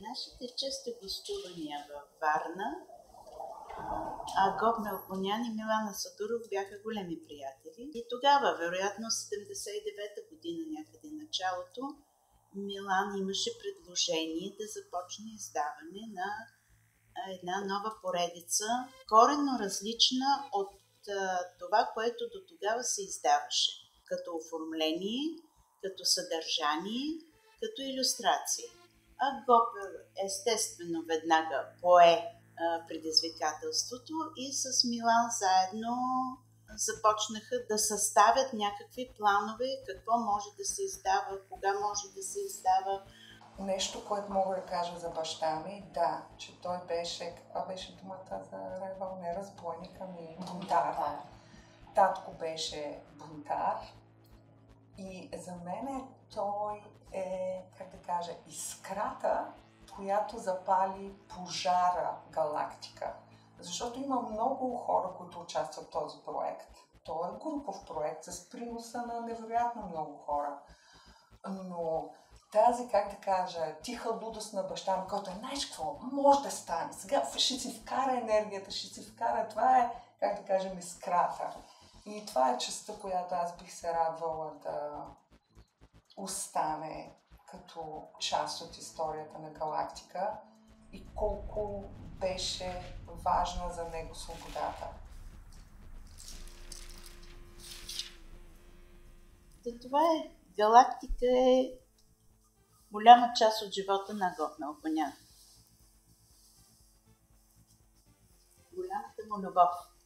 нашите чести гостувания във Варна, Агоп Мелконян и Милана Садуров бяха големи приятели. И тогава, вероятно 79-та година, някъде началото, Милан имаше предложение да започне издаване на една нова поредица, коренно различна от това, което до тогава се издаваше. Като оформление, като съдържание, като илюстрации. Агоп естествено веднага пое предизвикателството и с Милан заедно започнаха да съставят някакви планове, какво може да се издава, кога може да се издава. Нещо, което мога да кажа за баща ми, да, че той беше, каква беше думата за ревъл, разбойник, ами бунтар. Татко беше бунтар и за мен той е, как да кажа, искрата, която запали пожара Галактика. Защото има много хора, които участват в този проект. Той е групов проект с приноса на невероятно много хора. Но тази, как да кажа, тиха лудост на баща ми, който знаеш какво, може да стане. Сега ще си вкара енергията, ще си вкара. Това е, как да кажем, искрата. И това е частта, която аз бих се радвала да остане като част от историята на Галактика и колко беше важна за него свободата. Това е, Галактика е голяма част от живота на Агоп Мелконян. Голямата му любов.